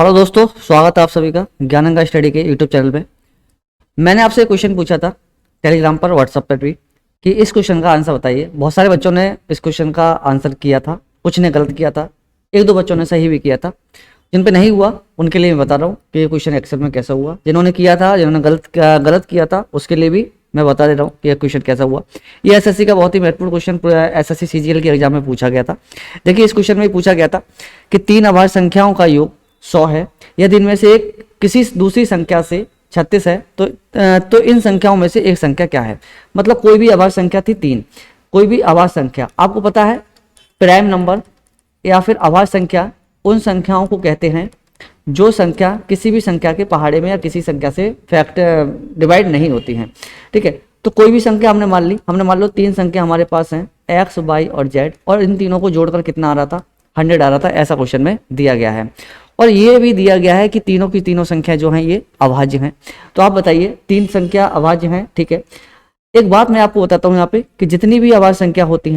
Hello दोस्तों, स्वागत है आप सभी का ज्ञानंगा स्टडी के यूट्यूब चैनल पे। मैंने आपसे एक क्वेश्चन पूछा था टेलीग्राम पर, व्हाट्सएप पर भी, कि इस क्वेश्चन का आंसर बताइए। बहुत सारे बच्चों ने इस क्वेश्चन का आंसर किया था, कुछ ने गलत किया था, एक दो बच्चों ने सही भी किया था। जिन पे नहीं हुआ उनके लिए मैं बता रहा हूँ कि ये क्वेश्चन एक्सेल में कैसा हुआ। जिन्होंने किया था, जिन्होंने गलत किया था, उसके लिए भी मैं बता दे रहा हूँ कि यह क्वेश्चन कैसा हुआ। ये एसएससी का बहुत ही महत्वपूर्ण क्वेश्चन एसएससी सीजीएल के एग्जाम में पूछा गया था। देखिए, इस क्वेश्चन में पूछा गया था कि तीन अभाज्य संख्याओं का योग 100 है, यदि इनमें से एक किसी दूसरी संख्या से 36 है तो इन संख्याओं में से एक संख्या क्या है। मतलब कोई भी अभाज्य संख्या थी तीन, कोई भी अभाज्य संख्या, आपको पता है प्राइम नंबर या फिर अभाज्य संख्या उन संख्याओं को कहते हैं जो संख्या किसी भी संख्या के पहाड़े में या किसी संख्या से फैक्टर डिवाइड नहीं होती हैं। ठीक है, तो कोई भी संख्या हमने मान लो तीन संख्या हमारे पास हैं एक्स, वाई और जेड, और इन तीनों को जोड़कर कितना आ रहा था, 100 आ रहा था। ऐसा क्वेश्चन में दिया गया है। और ये भी दिया गया है कि तीनों की तीनों संख्या जो हैं ये अभाज्य हैं। तो आप बताइए, तीन संख्या अभाज्य हैं, ठीक है। एक बात मैं आपको बताता हूँ यहाँ पे कि जितनी भी अभाज्य संख्या होती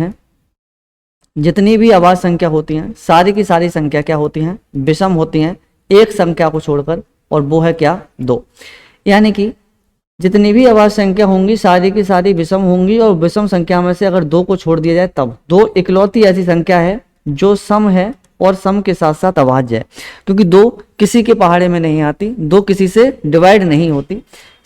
हैं, सारी की सारी संख्या क्या होती हैं, विषम होती हैं, एक संख्या को छोड़कर, और वो है क्या, 2। यानी कि जितनी भी अभाज्य संख्या होंगी सारी की सारी विषम होंगी, और विषम संख्या में से अगर 2 को छोड़ दिया जाए तब 2 इकलौती ऐसी संख्या है जो सम है और सम के साथ साथ अभाज्य है। क्योंकि 2 किसी के पहाड़े में नहीं आती, 2 किसी से डिवाइड नहीं होती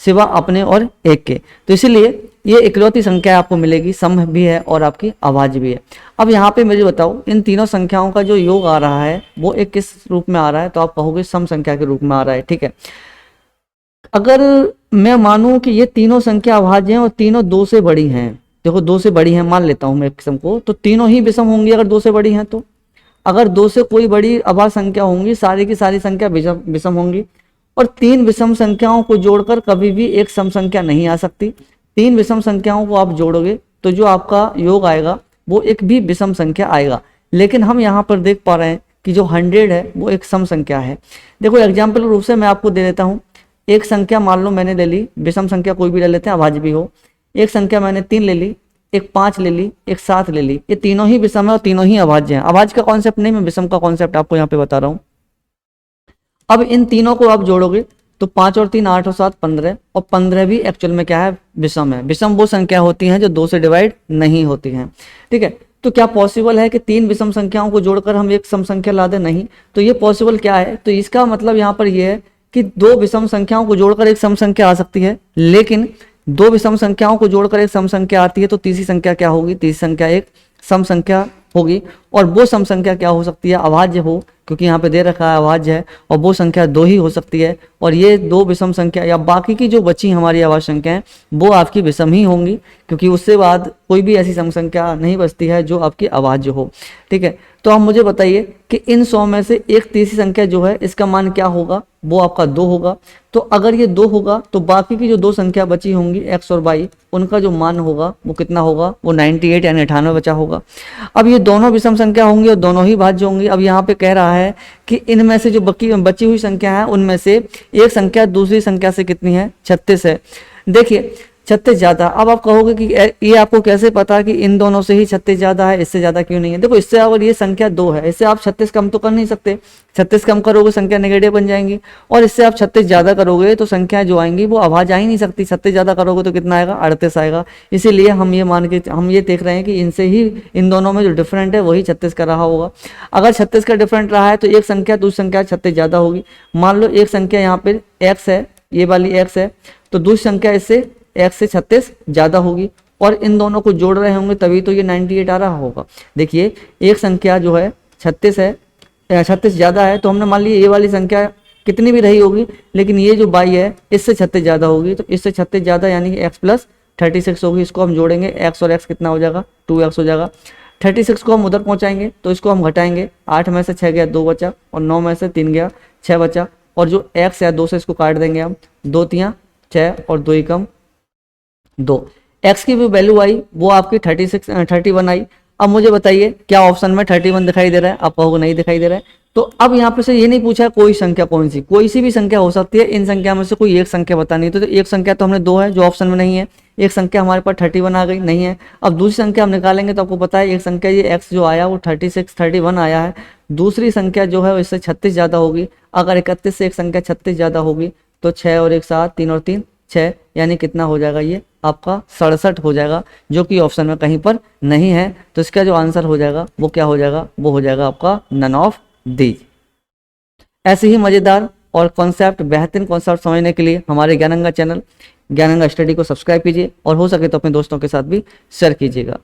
सिवा अपने और एक के, तो इसीलिए ये इकलौती संख्या आपको मिलेगी, सम भी है और आपकी अभाज्य भी है। अब यहाँ पे मुझे बताओ, इन तीनों संख्याओं का जो योग आ रहा है वो एक किस रूप में आ रहा है, तो आप कहोगे सम संख्या के रूप में आ रहा है। ठीक है, अगर मैं मानूं कि ये तीनों संख्या अभाज्य हैं और तीनों 2 से बड़ी हैं, देखो 2 से बड़ी हैं मान लेता हूं मैं किस्म को, तो तीनों ही विषम होंगी अगर 2 से बड़ी हैं। तो अगर 2 से कोई बड़ी अभाज्य संख्या होंगी, सारी की सारी संख्या विषम होंगी, और तीन विषम संख्याओं को जोड़कर कभी भी एक सम संख्या नहीं आ सकती। तीन विषम संख्याओं को आप जोड़ोगे तो जो आपका योग आएगा वो एक भी विषम संख्या आएगा। लेकिन हम यहाँ पर देख पा रहे हैं कि जो 100 है वो एक सम संख्या है। देखो एग्जाम्पल रूप से मैं आपको दे देता हूँ। एक संख्या मान लो मैंने ले ली, विषम संख्या कोई भी ले लेते हैं, अभाज्य भी हो। एक संख्या मैंने 3 ले ली, एक 5 ले ली, एक 7 ले ली, ये तीनों ही विषम है और तीनों ही अभाज्य हैं। अभाज्य का कॉन्सेप्ट नहीं, मैं विषम का कॉन्सेप्ट आपको यहाँ पे बता रहा हूँ। अब इन तीनों को आप जोड़ोगे तो 5 और 3 8 और 7 15, और 15 भी एक्चुअल में क्या है, विषम है। विषम वो संख्या होती हैं जो 2 से डिवाइड नहीं होती हैं। ठीक है, तो क्या पॉसिबल है कि तीन विषम संख्याओं को जोड़कर हम एक सम संख्या ला दें? नहीं। तो ये पॉसिबल क्या है, तो इसका मतलब यहाँ पर यह है कि 2 विषम संख्याओं को जोड़कर एक सम संख्या आ सकती है, लेकिन 2 विषम संख्याओं को जोड़कर एक सम संख्या आती है तो तीसरी संख्या क्या होगी, तीसरी संख्या एक सम संख्या होगी। और वो सम संख्या क्या हो सकती है, अभाज्य हो, क्योंकि यहाँ पे दे रखा है अभाज्य है, और वो संख्या 2 ही हो सकती है। और ये 2 विषम संख्या या बाकी की जो बची हमारी अभाज्य संख्याएं वो आपकी विषम ही होंगी, क्योंकि उससे बाद कोई भी ऐसी सम संख्या नहीं बचती है जो आपकी अभाज्य हो। ठीक है, तो आप मुझे बताइए कि इन 100 में से एक तीसरी संख्या जो है इसका मान क्या होगा, वो आपका 2 होगा। तो अगर ये 2 होगा तो बाकी की जो 2 संख्या बची होंगी एक्स और वाई, उनका जो मान होगा वो कितना होगा, वो 98 यानी 98 बचा होगा। अब ये दोनों विषम संख्या होंगी और दोनों ही भाज्य होंगी। अब यहाँ पे कह रहा है कि इनमें से जो बची हुई संख्या है उनमें से एक संख्या दूसरी संख्या से कितनी है, 36 है। देखिए 36 ज्यादा। अब आप कहोगे कि ये आपको कैसे पता कि इन दोनों से ही 36 ज्यादा है, इससे ज्यादा क्यों नहीं है। देखो इससे अगर ये संख्या 2 है, इससे आप 36 कम तो कर नहीं सकते, 36 कम करोगे संख्या नेगेटिव बन जाएंगी, और इससे आप 36 ज्यादा करोगे तो संख्या जो आएंगी वो अभाज्य आ ही नहीं सकती। 36 ज्यादा करोगे तो कितना आएगा, 38 आएगा। इसीलिए हम ये देख रहे हैं कि इनसे ही इन दोनों में जो डिफरेंट है वही 36 का रहा होगा। अगर 36 का डिफरेंट रहा है तो एक संख्या दूसरी संख्या 36 ज्यादा होगी। मान लो एक संख्या यहाँ पे x है, ये वाली x है, तो दूसरी संख्या इससे x से 36 ज्यादा होगी, और इन दोनों को जोड़ रहे होंगे तभी तो ये 98 आ रहा होगा। देखिए एक संख्या जो है 36 है, 36 ज्यादा है, तो हमने मान लिया ये वाली संख्या कितनी भी रही होगी, लेकिन ये जो बाई है इससे 36 ज्यादा होगी, तो इससे 36 ज्यादा यानी कि x प्लस 36 होगी। इसको हम जोड़ेंगे, x और x कितना हो जाएगा, 2x हो जाएगा। 36 को हम उधर पहुंचाएंगे तो इसको हम घटाएंगे, 8 में से 6 गया 2 बचा, और 9 में से 3 गया 6 बचा, और जो x है 2 से इसको काट देंगे हम, 2 3 6 और 2 कम 2। x की भी वैल्यू आई वो आपकी 31 आई। अब मुझे बताइए क्या ऑप्शन में 31 दिखाई दे रहा है, आप कहोगे नहीं दिखाई दे रहा है। तो अब यहाँ पे से ये नहीं पूछा कोई संख्या कौन सी, कोई सी भी संख्या हो सकती है, इन संख्या में से कोई एक संख्या बतानी। तो एक संख्या तो हमने 2 है जो ऑप्शन में नहीं है, एक संख्या हमारे पास 31 आ गई, नहीं है। अब दूसरी संख्या हम निकालेंगे तो आपको पता है एक संख्या ये x जो आया वो 36 31 आया है, दूसरी संख्या जो है वो इससे 36 ज़्यादा होगी। अगर 31 से एक संख्या 36 ज़्यादा होगी तो 6 और 1 7, 3 और 3 6, यानी कितना हो जाएगा, ये आपका 67 हो जाएगा, जो कि ऑप्शन में कहीं पर नहीं है। तो इसका जो आंसर हो जाएगा वो क्या हो जाएगा, वो हो जाएगा आपका नन ऑफ दीज। ऐसे ही मज़ेदार और कॉन्सेप्ट, बेहतरीन कॉन्सेप्ट समझने के लिए हमारे ज्ञानगंगा चैनल ज्ञानगंगा स्टडी को सब्सक्राइब कीजिए और हो सके तो अपने दोस्तों के साथ भी शेयर कीजिएगा।